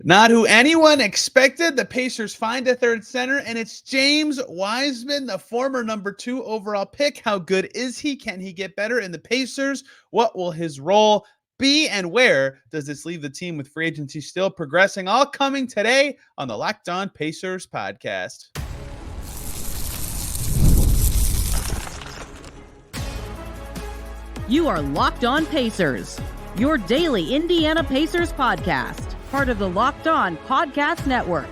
Not who anyone expected. The Pacers find a third center, and it's James Wiseman, the former number 2 overall pick. How good is he? Can he get better in the Pacers? What will his role be, and where does this leave the team with free agency still progressing? All coming today on the Locked On Pacers podcast. You are Locked On Pacers, your daily Indiana Pacers podcast, part of the Locked On Podcast Network,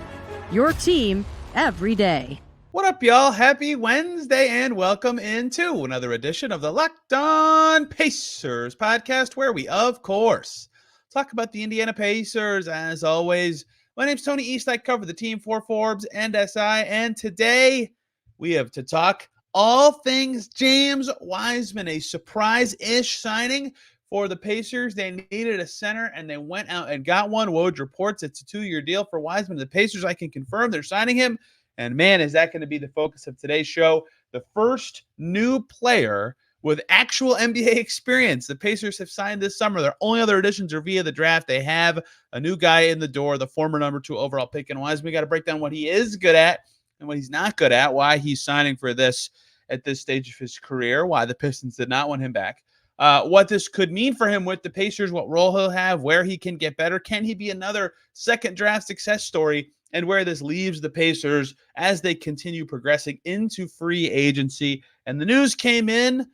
your team every day. What up, y'all? Happy Wednesday and welcome into another edition of the Locked On Pacers podcast, where we, of course, talk about the Indiana Pacers. As always, my name's Tony East. I cover the team for Forbes and SI, and today we have to talk all things James Wiseman, a surprise-ish signing for the Pacers. They needed a center, and they went out and got one. Woj reports it's a 2-year deal for Wiseman. The Pacers, I can confirm, they're signing him. And man, is that going to be the focus of today's show. The first new player with actual NBA experience the Pacers have signed this summer. Their only other additions are via the draft. They have a new guy in the door, the former number 2 overall pick in Wiseman. We got to break down what he is good at and what he's not good at, why he's signing for this at this stage of his career, why the Pistons did not want him back. What this could mean for him with the Pacers, what role he'll have, where he can get better. Can he be another second draft success story? And where this leaves the Pacers as they continue progressing into free agency. And the news came in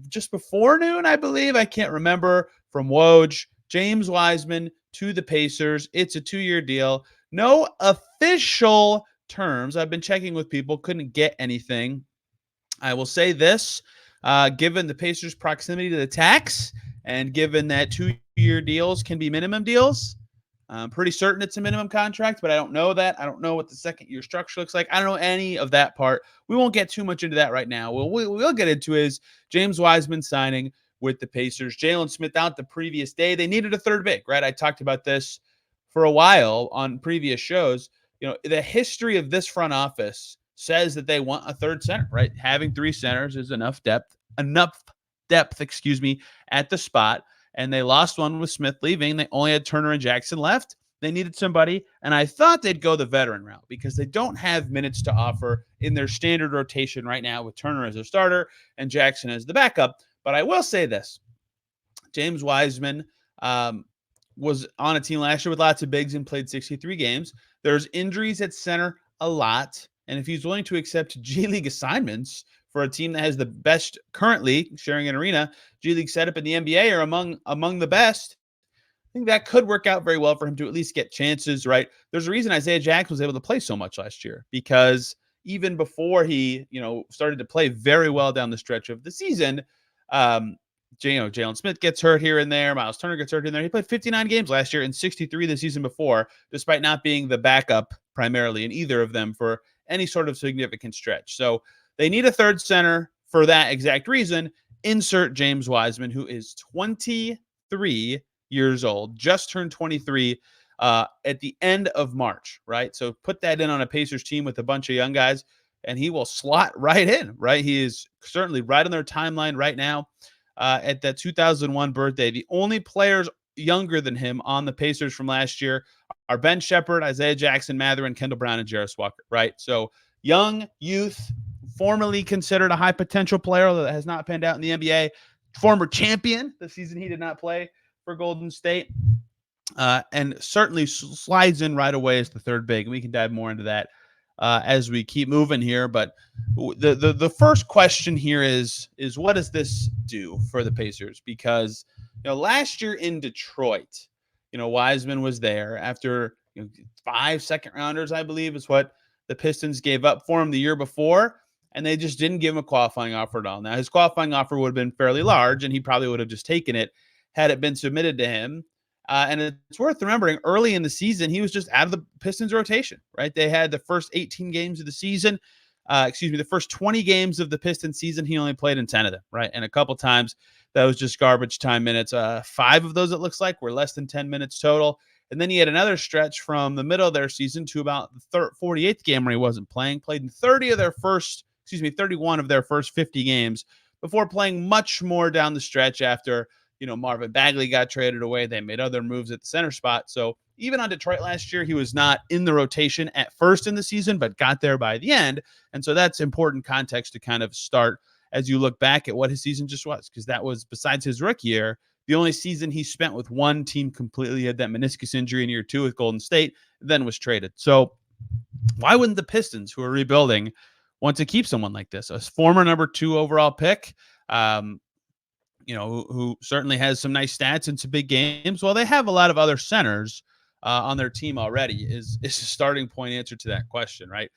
just before noon, I believe. I can't remember, from Woj. James Wiseman to the Pacers. It's a 2-year deal. No official terms. I've been checking with people. Couldn't get anything. I will say this. Given the Pacers' proximity to the tax, and given that 2-year deals can be minimum deals, I'm pretty certain it's a minimum contract, but I don't know that. I don't know what the second-year structure looks like. I don't know any of that part. We won't get too much into that right now. We'll get into is James Wiseman signing with the Pacers. Jalen Smith out the previous day. They needed a third big, right? I talked about this for a while on previous shows. You know, the history of this front office says that they want a third center, right? Having 3 centers is enough depth, at the spot. And they lost one with Smith leaving. They only had Turner and Jackson left. They needed somebody, and I thought they'd go the veteran route because they don't have minutes to offer in their standard rotation right now with Turner as a starter and Jackson as the backup. But I will say this. James Wiseman was on a team last year with lots of bigs and played 63 games. There's injuries at center a lot. And if he's willing to accept G League assignments for a team that has the best currently sharing an arena, G League setup in the NBA are among the best, I think that could work out very well for him to at least get chances, right? There's a reason Isaiah Jackson was able to play so much last year, because even before he, started to play very well down the stretch of the season, Jalen Smith gets hurt here and there. Myles Turner gets hurt in there. He played 59 games last year and 63 the season before, despite not being the backup primarily in either of them for any sort of significant stretch. So they need a third center for that exact reason. Insert James Wiseman, who is 23 years old, just turned 23 at the end of March, right? So put that in on a Pacers team with a bunch of young guys, and he will slot right in, right? He is certainly right on their timeline right now at that 2001 birthday. The only players younger than him on the Pacers from last year are Ben Shepherd, Isaiah Jackson, Mathurin, Kendall Brown, and Jarris Walker, right? So young youth, formerly considered a high potential player that has not panned out in the NBA, former champion the season he did not play for Golden State, and certainly slides in right away as the third big. And we can dive more into that as we keep moving here. But the first question here is what does this do for the Pacers? Because last year in Detroit, Wiseman was there after 5 second rounders, I believe, is what the Pistons gave up for him the year before, and they just didn't give him a qualifying offer at all. Now, his qualifying offer would have been fairly large, and he probably would have just taken it had it been submitted to him. And it's worth remembering, early in the season, he was just out of the Pistons rotation, right? They had the first 18 games of the season, the first 20 games of the Pistons season, he only played in 10 of them, right? And a couple times that was just garbage time minutes. 5 of those, it looks like, were less than 10 minutes total. And then he had another stretch from the middle of their season to about the 48th game where he wasn't playing, played in 31 of their first 50 games before playing much more down the stretch after Marvin Bagley got traded away. They made other moves at the center spot. So even on Detroit last year, he was not in the rotation at first in the season, but got there by the end. And so that's important context to kind of start as you look back at what his season just was, because that was, besides his rookie year, the only season he spent with one team completely. Had that meniscus injury in year 2 with Golden State, then was traded. So why wouldn't the Pistons, who are rebuilding, want to keep someone like this? A former number 2 overall pick, who certainly has some nice stats and some big games. Well, they have a lot of other centers on their team already is a starting point answer to that question, right?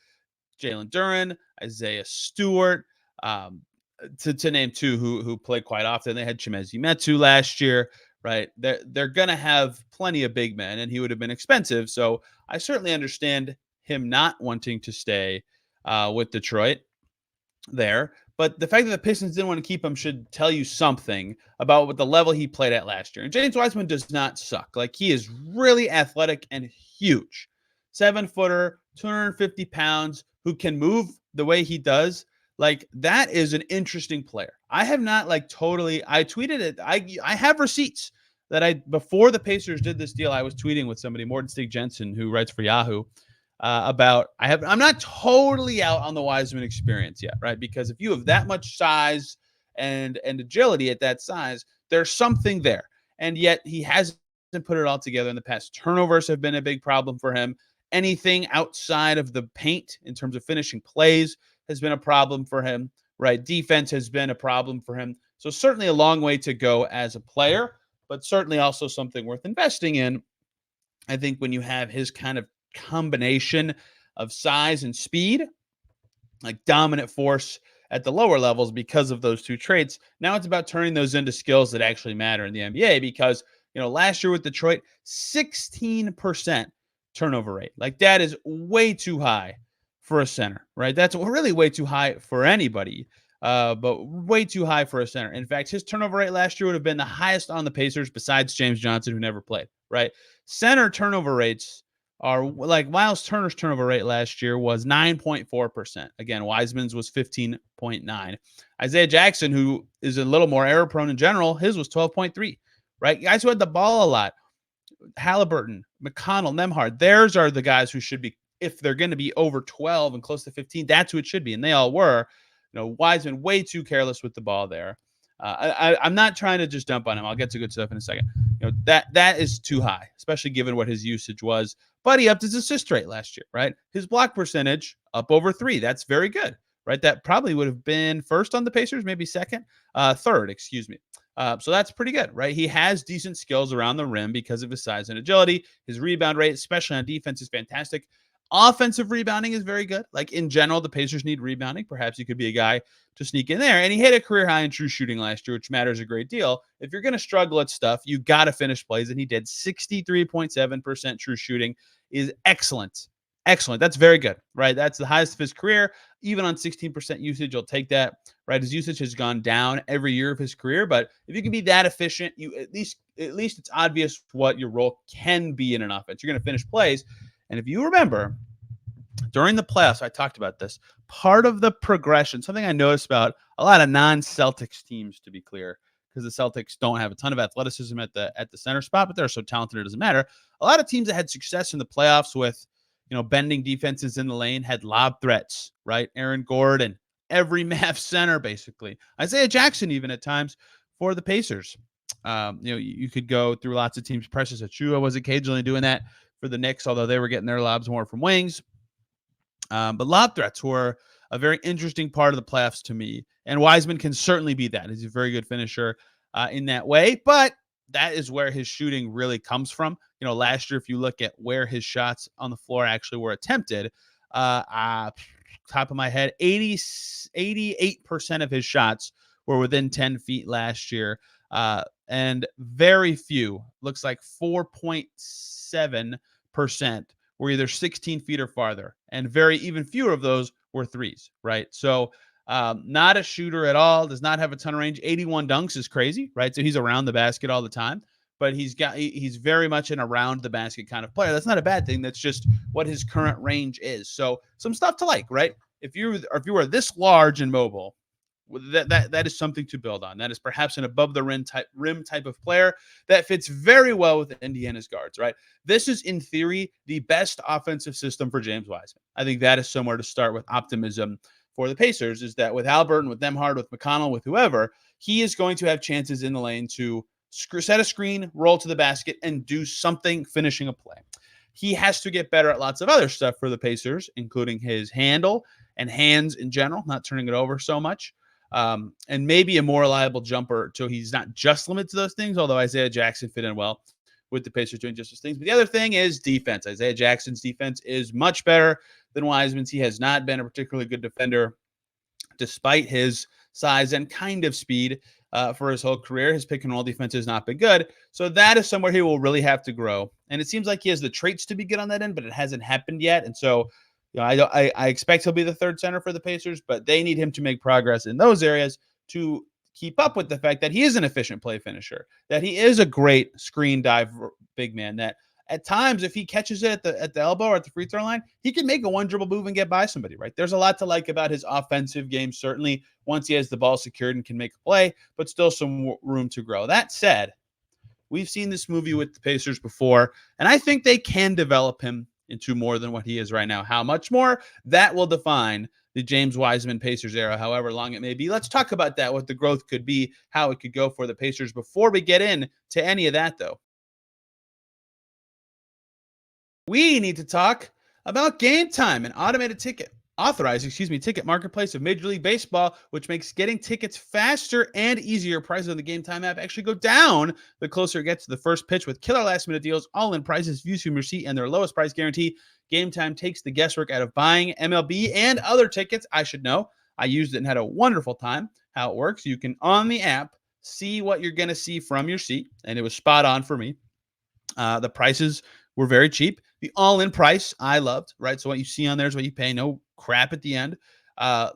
Jalen Duren, Isaiah Stewart, to name 2 who play quite often. They had Chimezie Metu last year, right? They're going to have plenty of big men, and he would have been expensive. So I certainly understand him not wanting to stay with Detroit there. But the fact that the Pistons didn't want to keep him should tell you something about what the level he played at last year. And James Wiseman does not suck. Like, he is really athletic and huge. 7-footer, 250 pounds, who can move the way he does. Like, that is an interesting player. I have not I tweeted it. I have receipts that before the Pacers did this deal, I was tweeting with somebody, Morten Stig Jensen, who writes for Yahoo, about I'm not totally out on the Wiseman experience yet, right? Because if you have that much size and agility at that size, there's something there. And yet he hasn't put it all together in the past. Turnovers have been a big problem for him. Anything outside of the paint in terms of finishing plays has been a problem for him, right? Defense has been a problem for him. So certainly a long way to go as a player, but certainly also something worth investing in. I think when you have his kind of combination of size and speed, like dominant force at the lower levels because of those 2 traits, now it's about turning those into skills that actually matter in the NBA. Because, last year with Detroit, 16% turnover rate. Like, that is way too high for a center, right? That's really way too high for anybody, but way too high for a center. In fact, his turnover rate last year would have been the highest on the Pacers besides James Johnson, who never played, right? Center turnover rates are like Myles Turner's turnover rate last year was 9.4%. Again, Wiseman's was 15.9. Isaiah Jackson, who is a little more error prone in general, his was 12.3, right? Guys who had the ball a lot, Haliburton, McConnell, Nembhard, theirs are the guys who should be, if they're going to be over 12 and close to 15, that's who it should be. And they all were. Wiseman way too careless with the ball there. I'm not trying to just dump on him. I'll get to good stuff in a second. That is too high, especially given what his usage was. But he upped his assist rate last year, right? His block percentage up over 3. That's very good, right? That probably would have been first on the Pacers, maybe third, excuse me. So that's pretty good, right? He has decent skills around the rim because of his size and agility. His rebound rate, especially on defense, is fantastic. Offensive rebounding is very good. Like, in general, the Pacers need rebounding. Perhaps he could be a guy to sneak in there. And he hit a career high in true shooting last year, which matters a great deal. If you're going to struggle at stuff, you got to finish plays. And he did. 63.7% true shooting is excellent. Excellent. That's very good, right? That's the highest of his career. Even on 16% usage, you'll take that, right? His usage has gone down every year of his career, but if you can be that efficient, you at least it's obvious what your role can be in an offense. You're going to finish plays. And if you remember, during the playoffs, I talked about this. Part of the progression, something I noticed about a lot of non-Celtics teams, to be clear, because the Celtics don't have a ton of athleticism at the center spot, but they're so talented it doesn't matter. A lot of teams that had success in the playoffs with, bending defenses in the lane had lob threats, right? Aaron Gordon, every Mavs center, basically. Isaiah Jackson, even at times, for the Pacers. You could go through lots of teams. Precious Achiuwa was occasionally doing that for the Knicks, although they were getting their lobs more from wings. But lob threats were a very interesting part of the playoffs to me. And Wiseman can certainly be that. He's a very good finisher in that way. But that is where his shooting really comes from. Last year, if you look at where his shots on the floor actually were attempted, top of my head, 88% of his shots were within 10 feet last year. And very few, looks like 4.7% were either 16 feet or farther. And even fewer of those were threes, right? So not a shooter at all, does not have a ton of range. 81 dunks is crazy, right? So he's around the basket all the time, but he's very much an around the basket kind of player. That's not a bad thing. That's just what his current range is. So some stuff to like, right? If you were this large and mobile, That is something to build on. That is perhaps an above the rim type of player that fits very well with Indiana's guards, right? This is in theory the best offensive system for James Wiseman. I think that is somewhere to start with optimism for the Pacers, is that with Haliburton, with Nembhard, with McConnell, with whoever, he is going to have chances in the lane to set a screen, roll to the basket, and do something finishing a play. He has to get better at lots of other stuff for the Pacers, including his handle and hands in general, not turning it over so much. And maybe a more reliable jumper, so he's not just limited to those things, although Isaiah Jackson fit in well with the Pacers doing just those things. But the other thing is defense. Isaiah Jackson's defense is much better than Wiseman's. He has not been a particularly good defender despite his size and kind of speed for his whole career. His pick and roll defense has not been good. So that is somewhere he will really have to grow. And it seems like he has the traits to be good on that end, but it hasn't happened yet. And so I expect he'll be the third center for the Pacers, but they need him to make progress in those areas to keep up with the fact that he is an efficient play finisher, that he is a great screen dive big man, that at times, if he catches it at the elbow or at the free throw line, he can make a one dribble move and get by somebody, right? There's a lot to like about his offensive game, certainly once he has the ball secured and can make a play, but still some room to grow. That said, we've seen this movie with the Pacers before, and I think they can develop him into more than what he is right now. How much more? That will define the James Wiseman Pacers era, however long it may be. Let's talk about that, what the growth could be, how it could go for the Pacers. Before we get into any of that, though, we need to talk about Gametime, an automated ticket marketplace of Major League Baseball, which makes getting tickets faster and easier. Prices on the Gametime app actually go down the closer it gets to the first pitch, with killer last-minute deals, all-in prices, views from your seat, and their lowest price guarantee. Gametime takes the guesswork out of buying MLB and other tickets. I should know. I used it and had a wonderful time. How it works, you can, on the app, see what you're going to see from your seat, and it was spot on for me. The prices were very cheap. The all-in price I loved, right? So what you see on there is what you pay. No crap at the end.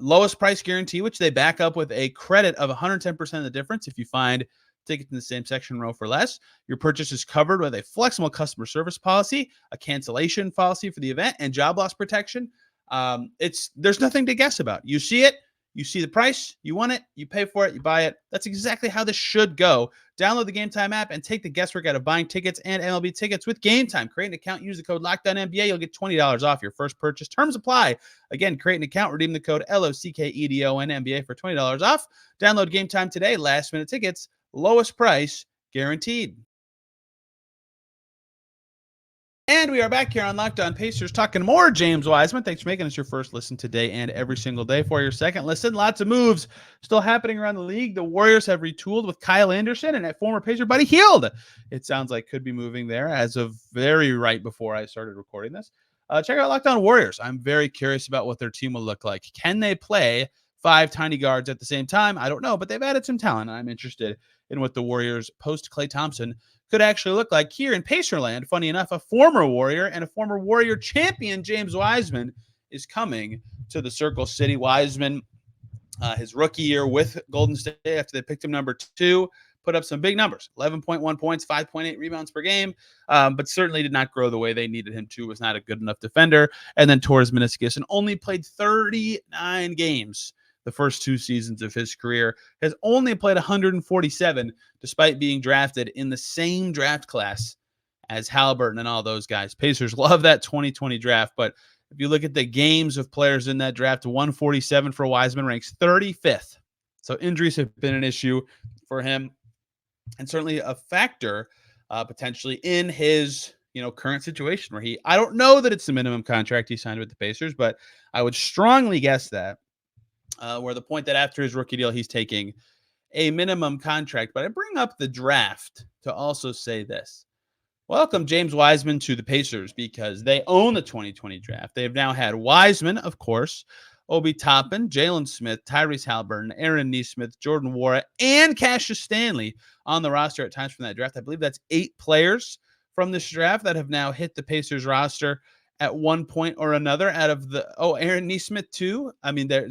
Lowest price guarantee, which they back up with a credit of 110% of the difference if you find tickets in the same section row for less. Your purchase is covered with a flexible customer service policy, a cancellation policy for the event, and job loss protection. There's nothing to guess about. You see it. You see the price, you want it, you pay for it, you buy it. That's exactly how this should go. Download the Gametime app and take the guesswork out of buying tickets and MLB tickets with Gametime. Create an account, use the code LOCKEDONNBA. You'll get $20 off your first purchase. Terms apply. Again, create an account, redeem the code LOCKEDONNBA for $20 off. Download Gametime today. Last minute tickets, lowest price guaranteed. And we are back here on Locked On Pacers talking more James Wiseman. Thanks for making us your first listen today and every single day. For your second listen, lots of moves still happening around the league. The Warriors have retooled with Kyle Anderson and at former Pacer Buddy Hield. It sounds like could be moving there as of very right before I started recording this. Check out Locked On Warriors. I'm very curious about what their team will look like. Can they play 5 tiny guards at the same time? I don't know, but they've added some talent. I'm interested in what the Warriors post Klay Thompson could actually look like here in Pacerland. Funny enough, a former Warrior and a former Warrior champion, James Wiseman, is coming to the Circle City. Wiseman, his rookie year with Golden State after they picked him number 2, put up some big numbers, 11.1 points, 5.8 rebounds per game, but certainly did not grow the way they needed him to, was not a good enough defender, and then tore his meniscus and only played 39 games the first 2 seasons of his career, has only played 147 despite being drafted in the same draft class as Haliburton and all those guys. Pacers love that 2020 draft, but if you look at the games of players in that draft, 147 for Wiseman, ranks 35th. So injuries have been an issue for him and certainly a factor potentially in his current situation where I don't know that it's the minimum contract he signed with the Pacers, but I would strongly guess that. Where the point that after his rookie deal, he's taking a minimum contract. But I bring up the draft to also say this. Welcome James Wiseman to the Pacers because they own the 2020 draft. They've now had Wiseman, of course, Obi Toppin, Jalen Smith, Tyrese Haliburton, Aaron Nesmith, Jordan Nwora, and Cassius Stanley on the roster at times from that draft. I believe that's 8 players from this draft that have now hit the Pacers roster at one point or another out of Aaron Nesmith too. I mean, they're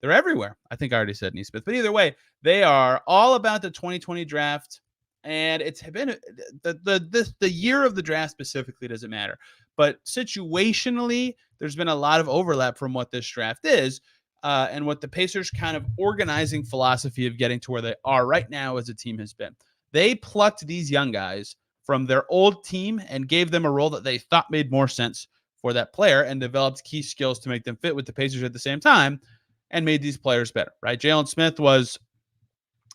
everywhere. I think I already said Nesmith, but either way, they are all about the 2020 draft. And it's been the year of the draft specifically doesn't matter, but situationally, there's been a lot of overlap from what this draft is. and what the Pacers' kind of organizing philosophy of getting to where they are right now as a team has been. They plucked these young guys from their old team and gave them a role that they thought made more sense for that player and developed key skills to make them fit with the Pacers at the same time and made these players better, right? Jalen Smith was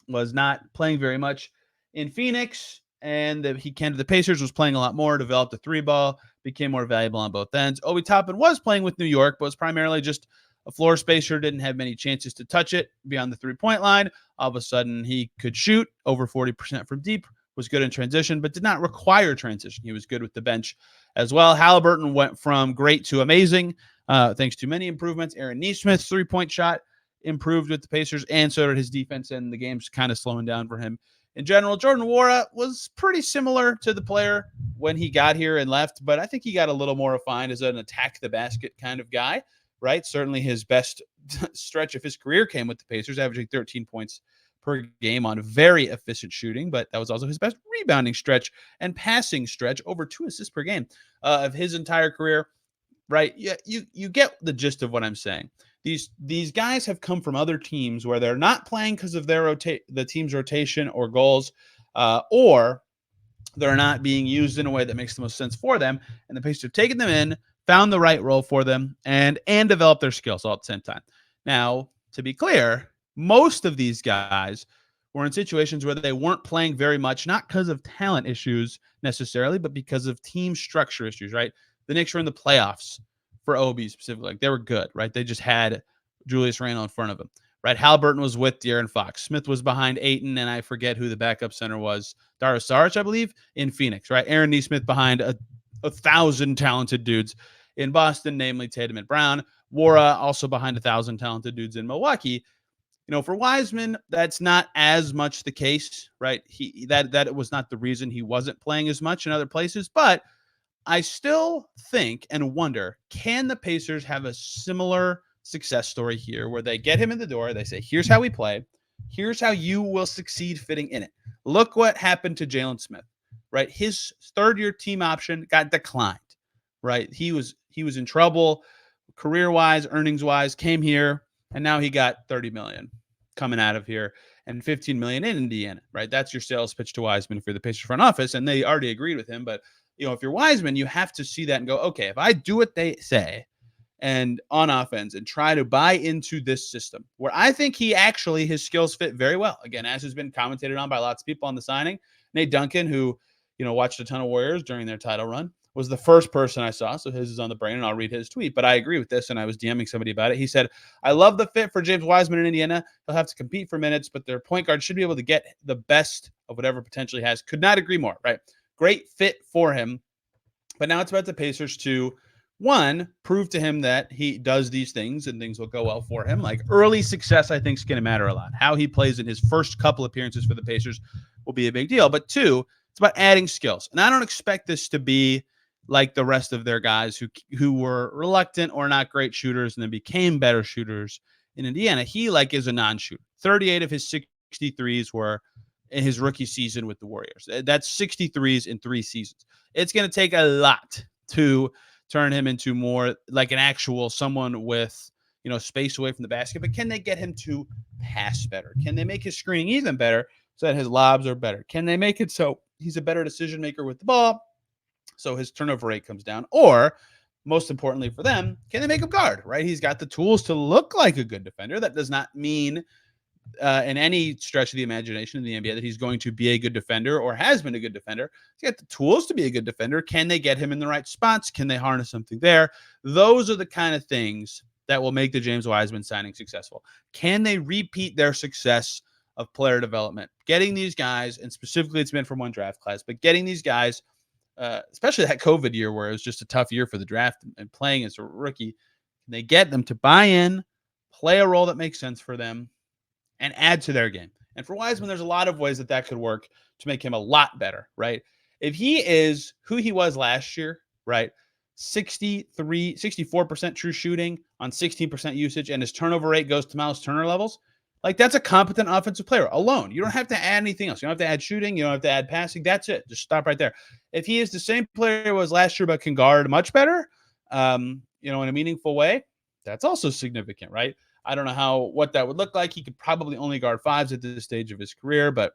not playing very much in Phoenix, and he came to the Pacers, was playing a lot more, developed a three ball, became more valuable on both ends. Obi Toppin was playing with New York, but was primarily just a floor spacer, didn't have many chances to touch it beyond the three-point line. All of a sudden, he could shoot over 40% from deep, was good in transition, but did not require transition. He was good with the bench as well. Haliburton went from great to amazing, thanks to many improvements. Aaron Nesmith's three-point shot improved with the Pacers, and so did his defense, and the game's kind of slowing down for him in general. Jordan Nwora was pretty similar to the player when he got here and left, but I think he got a little more refined as an attack the basket kind of guy, right? Certainly his best stretch of his career came with the Pacers, averaging 13 points per game on very efficient shooting, but that was also his best rebounding stretch and passing stretch, over 2 assists per game of his entire career, right? Yeah, you get the gist of what I'm saying. These guys have come from other teams where they're not playing because of the team's rotation or goals, or they're not being used in a way that makes the most sense for them. And the Pacers have taken them in, found the right role for them, and developed their skills all at the same time. Now, to be clear, most of these guys were in situations where they weren't playing very much, not because of talent issues necessarily, but because of team structure issues, right? The Knicks were in the playoffs for Obi specifically. Like, they were good, right? They just had Julius Randle in front of him, right? Haliburton was with De'Aaron Fox. Smith was behind Ayton, and I forget who the backup center was. Dario Saric, I believe, in Phoenix, right? Aaron Nesmith behind a 1,000 talented dudes in Boston, namely Tatum and Brown. Nwora also behind 1,000 talented dudes in Milwaukee. You know, for Wiseman, that's not as much the case, right? That was not the reason he wasn't playing as much in other places, but I still think and wonder, can the Pacers have a similar success story here where they get him in the door, they say, here's how we play, here's how you will succeed fitting in it. Look what happened to Jalen Smith, right? His third-year team option got declined, right? He was in trouble career-wise, earnings-wise, came here, and now he got $30 million coming out of here and $15 million in Indiana, right? That's your sales pitch to Wiseman for the Pacers front office, and they already agreed with him, but you know, if you're Wiseman, you have to see that and go, okay, if I do what they say and on offense and try to buy into this system where I think his skills fit very well. Again, as has been commentated on by lots of people on the signing, Nate Duncan, who, you know, watched a ton of Warriors during their title run, was the first person I saw. So his is on the brain, and I'll read his tweet, but I agree with this. And I was DMing somebody about it. He said, I love the fit for James Wiseman in Indiana. He'll have to compete for minutes, but their point guard should be able to get the best of whatever potentially has. Could not agree more, right? Great fit for him. But now it's about the Pacers to, one, prove to him that he does these things and things will go well for him. Like, early success, I think, is going to matter a lot. How he plays in his first couple appearances for the Pacers will be a big deal. But two, it's about adding skills. And I don't expect this to be like the rest of their guys who were reluctant or not great shooters and then became better shooters in Indiana. He, is a non-shooter. 38 of his 63s were in his rookie season with the Warriors. That's 63s in 3 seasons. It's going to take a lot to turn him into more like an actual someone with, you know, space away from the basket. But can they get him to pass better? Can they make his screening even better so that his lobs are better? Can they make it so he's a better decision maker with the ball so his turnover rate comes down? Or, most importantly for them, can they make him guard, right? He's got the tools to look like a good defender. That does not mean in any stretch of the imagination in the NBA that he's going to be a good defender or has been a good defender. He's got the tools to be a good defender. Can they get him in the right spots? Can they harness something there? Those are the kind of things that will make the James Wiseman signing successful. Can they repeat their success of player development? Getting these guys, and specifically it's been from one draft class, but getting these guys, especially that COVID year where it was just a tough year for the draft and playing as a rookie, can they get them to buy in, play a role that makes sense for them, and add to their game? And for Wiseman, there's a lot of ways that could work to make him a lot better, right? If he is who he was last year, right, 64% true shooting on 16% usage, and his turnover rate goes to Myles Turner levels, like, that's a competent offensive player alone. You don't have to add anything else. You don't have to add shooting. You don't have to add passing. That's it. Just stop right there. If he is the same player he was last year but can guard much better, in a meaningful way, that's also significant, right? I don't know what that would look like. He could probably only guard fives at this stage of his career, but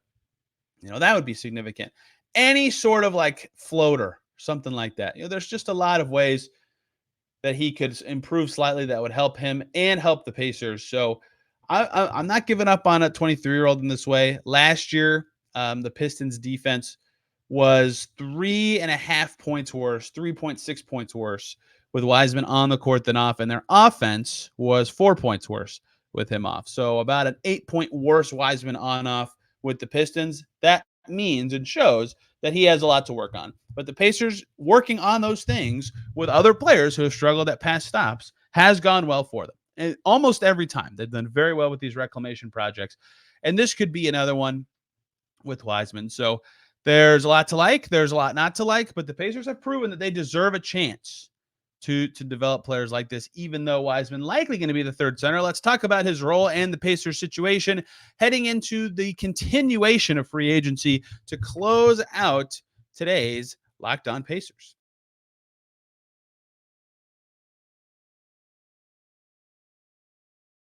that would be significant. Any sort of like floater, something like that. There's just a lot of ways that he could improve slightly that would help him and help the Pacers. So I'm not giving up on a 23-year-old in this way. Last year, the Pistons defense was 3.5 points worse, 3.6 points worse with Wiseman on the court than off, and their offense was 4 points worse with him off. So about an 8-point worse Wiseman on off with the Pistons. That means and shows that he has a lot to work on. But the Pacers working on those things with other players who have struggled at past stops has gone well for them. And almost every time. They've done very well with these reclamation projects. And this could be another one with Wiseman. So there's a lot to like. There's a lot not to like. But the Pacers have proven that they deserve a chance to develop players like this, even though Wiseman likely going to be the third center. Let's talk about his role and the Pacers situation heading into the continuation of free agency to close out today's Locked On Pacers.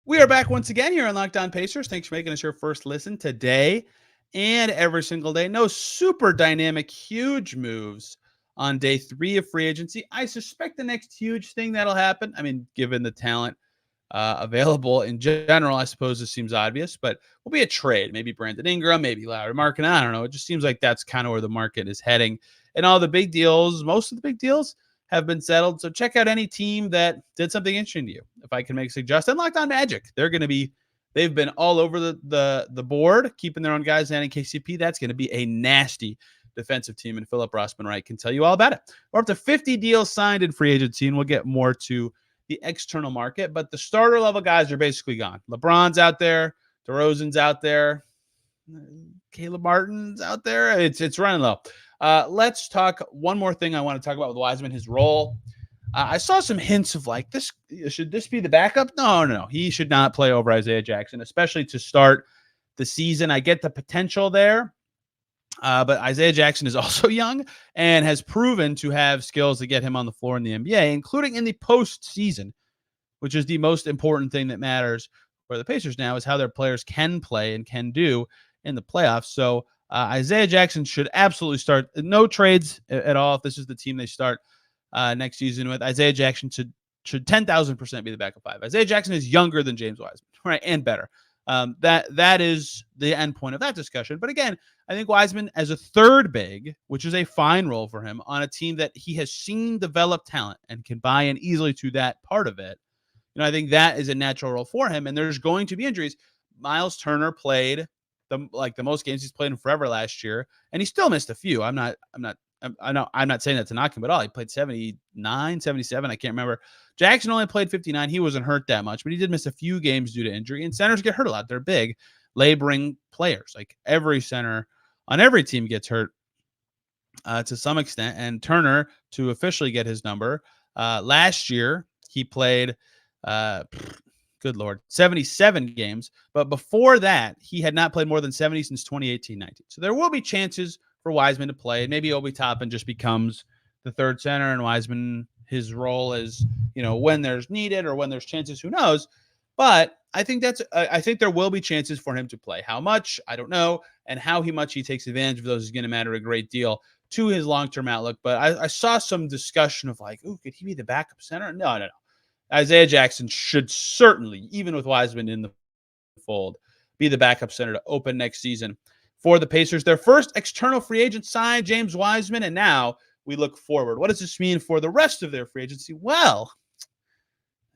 We are back once again here on Locked On Pacers. Thanks for making us your first listen today and every single day. No super dynamic, huge moves on day 3 of free agency. I suspect the next huge thing that'll happen, given the talent available in general, I suppose this seems obvious, but will be a trade. Maybe Brandon Ingram, maybe Larry Markin. I don't know. It just seems like that's kind of where the market is heading. And all the big deals, most of the big deals have been settled. So check out any team that did something interesting to you. If I can make a suggestion, Locked On Magic. They've been all over the board, keeping their own guys down in KCP. That's going to be a nasty defensive team, and Philip Rossman Wright can tell you all about it. We're up to 50 deals signed in free agency, and we'll get more to the external market, but the starter level guys are basically gone. LeBron's out there, DeRozan's out there, Caleb Martin's out there. It's running low. Let's talk one more thing I want to talk about with Wiseman, his role. I saw some hints of like this. Should this be the backup? No. He should not play over Isaiah Jackson, especially to start the season. I get the potential there. But Isaiah Jackson is also young and has proven to have skills to get him on the floor in the NBA, including in the postseason, which is the most important thing that matters for the Pacers now, is how their players can play and can do in the playoffs. So Isaiah Jackson should absolutely start. No trades at all if this is the team they start next season with. Isaiah Jackson should 10,000% be the backup 5. Isaiah Jackson is younger than James Wiseman, right, and better. That is the end point of that discussion. But again, I think Wiseman as a third big, which is a fine role for him on a team that he has seen develop talent and can buy in easily to that part of it. I think that is a natural role for him. And there's going to be injuries. Myles Turner played the most games he's played in forever last year, and he still missed a few. I'm not saying that to knock him at all. He played 79, 77. I can't remember. Jackson only played 59. He wasn't hurt that much, but he did miss a few games due to injury. And centers get hurt a lot. They're big, laboring players. Like every center on every team gets hurt to some extent. And Turner, to officially get his number, last year he played, good Lord, 77 games. But before that, he had not played more than 70 since 2018-19. So there will be chances for Wiseman to play. Maybe Obi Toppin just becomes the third center, and Wiseman, his role is, when there's needed or when there's chances, who knows? But I think there will be chances for him to play. How much? I don't know. And how much he takes advantage of those is going to matter a great deal to his long-term outlook. But I saw some discussion of like, could he be the backup center? No. Isaiah Jackson should certainly, even with Wiseman in the fold, be the backup center to open next season for the Pacers. Their first external free agent signed, James Wiseman, and now we look forward. What does this mean for the rest of their free agency? Well,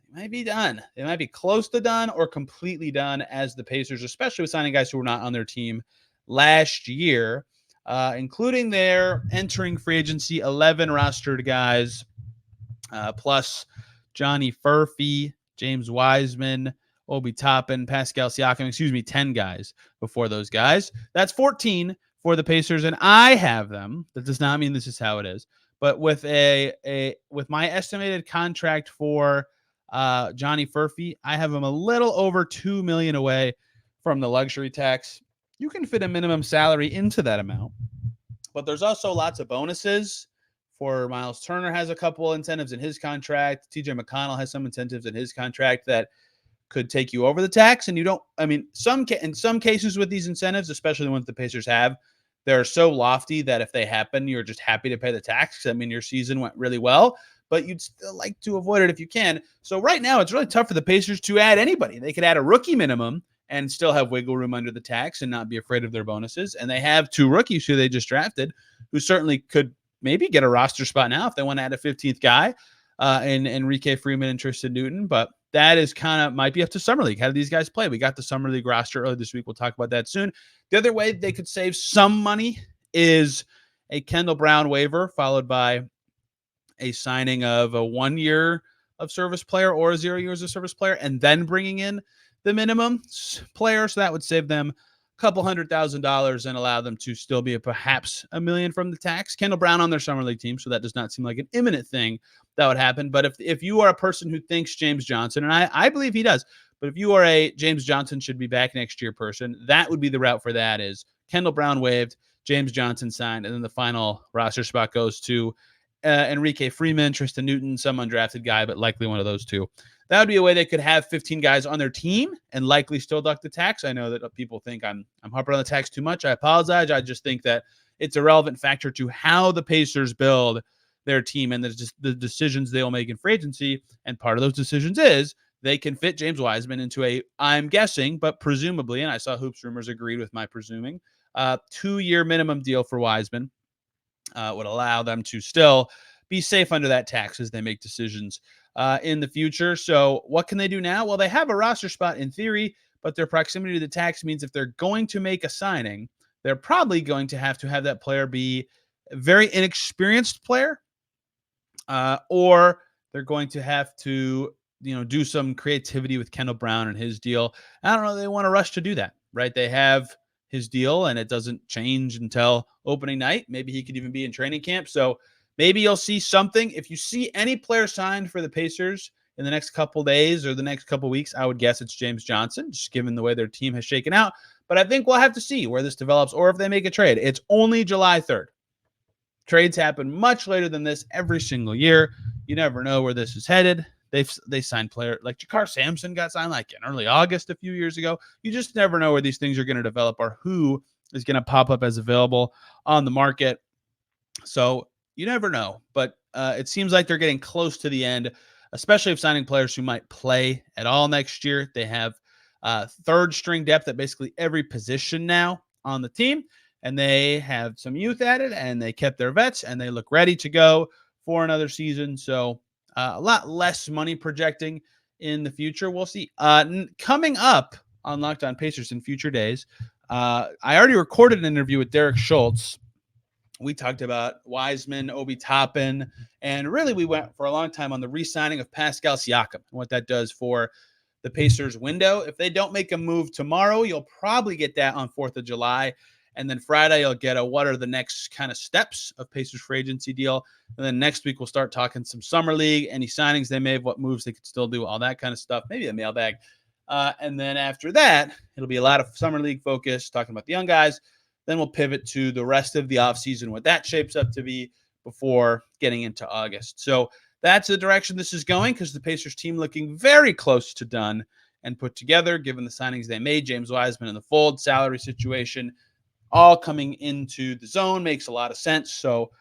it might be done. It might be close to done or completely done as the Pacers, especially with signing guys who were not on their team last year, including their entering free agency 11 rostered guys, plus Johnny Furphy, James Wiseman, Obi Toppin, Pascal Siakam, 10 guys before those guys. That's 14 for the Pacers, and I have them. That does not mean this is how it is. But with with my estimated contract for Johnny Furphy, I have him a little over $2 million away from the luxury tax. You can fit a minimum salary into that amount, but there's also lots of bonuses. For Myles Turner has a couple incentives in his contract. TJ McConnell has some incentives in his contract that could take you over the tax. And you don't, I mean, in some cases with these incentives, especially the ones the Pacers have, they're so lofty that if they happen, you're just happy to pay the tax. I mean, your season went really well, but you'd still like to avoid it if you can. So right now, it's really tough for the Pacers to add anybody. They could add a rookie minimum and still have wiggle room under the tax and not be afraid of their bonuses. And they have 2 rookies who they just drafted who certainly could maybe get a roster spot now if they want to add a 15th guy, and Enrique Freeman and Tristan Newton. But that is kind of might be up to Summer League. How do these guys play? We got the Summer League roster earlier this week. We'll talk about that soon. The other way they could save some money is a Kendall Brown waiver followed by a signing of a 1 year of service player or 0 years of service player, and then bringing in the minimum player. So that would save them a couple $100,000 and allow them to still be perhaps $1 million from the tax. Kendall Brown on their Summer League team, so that does not seem like an imminent thing that would happen. But if you are a person who thinks James Johnson, and I believe he does, but if you are a James Johnson should be back next year person, that would be the route for that is Kendall Brown waived, James Johnson signed, and then the final roster spot goes to Enrique Freeman, Tristan Newton, some undrafted guy, but likely one of those two. That would be a way they could have 15 guys on their team and likely still duck the tax. I know that people think I'm harping on the tax too much. I apologize. I just think that it's a relevant factor to how the Pacers build their team and the decisions they will make in free agency. And part of those decisions is they can fit James Wiseman into a, I'm guessing, but presumably, and I saw Hoops Rumors agreed with my presuming, 2-year minimum deal for Wiseman. Would allow them to still be safe under that tax as they make decisions in the future. So what can they do now? Well, they have a roster spot in theory, but their proximity to the tax means if they're going to make a signing, they're probably going to have that player be a very inexperienced player, or they're going to have to, do some creativity with Kendall Brown and his deal. I don't know. They want to rush to do that, right? They have his deal and it doesn't change until opening night. Maybe he could even be in training camp. So maybe you'll see something. If you see any player signed for the Pacers in the next couple days or the next couple weeks, I would guess it's James Johnson, just given the way their team has shaken out. But I think we'll have to see where this develops or if they make a trade. It's only July 3rd. Trades happen much later than this every single year. You never know where this is headed. They signed player like Jakar Sampson got signed like in early August a few years ago. You just never know where these things are going to develop or who is going to pop up as available on the market. So you never know, but it seems like they're getting close to the end, especially if signing players who might play at all next year. They have third string depth at basically every position now on the team, and they have some youth added, and they kept their vets, and they look ready to go for another season. So a lot less money projecting in the future. We'll see. Coming up on Locked On Pacers in future days, I already recorded an interview with Derek Schultz. We talked about Wiseman, Obi Toppin, and really we went for a long time on the re-signing of Pascal Siakam and what that does for the Pacers window. If they don't make a move tomorrow, you'll probably get that on 4th of July. And then Friday, you'll get what are the next kind of steps of Pacers free agency deal. And then next week, we'll start talking some Summer League, any signings they made, what moves they could still do, all that kind of stuff, maybe a mailbag. And then after that, it'll be a lot of Summer League focus, talking about the young guys. Then we'll pivot to the rest of the offseason, what that shapes up to be before getting into August. So that's the direction this is going because the Pacers team looking very close to done and put together, given the signings they made, James Wiseman in the fold, salary situation, all coming into the zone makes a lot of sense. So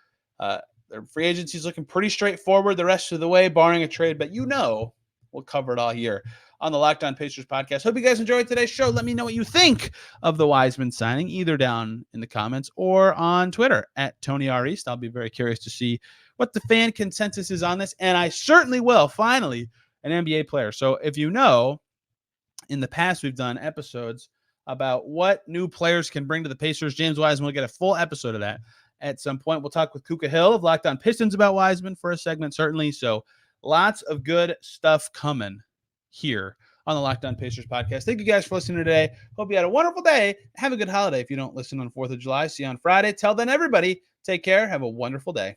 their free agency is looking pretty straightforward the rest of the way, barring a trade. But we'll cover it all here on the Locked On Pacers podcast. Hope you guys enjoyed today's show. Let me know what you think of the Wiseman signing, either down in the comments or on Twitter at Tony R. East. I'll be very curious to see what the fan consensus is on this. And I certainly will, finally, an NBA player. So if you know, in the past, we've done episodes about what new players can bring to the Pacers. James Wiseman will get a full episode of that at some point. We'll talk with Kuka Hill of Locked On Pistons about Wiseman for a segment, certainly. So lots of good stuff coming here on the Locked On Pacers podcast. Thank you guys for listening today. Hope you had a wonderful day. Have a good holiday if you don't listen on 4th of July. See you on Friday. Till then, everybody, take care. Have a wonderful day.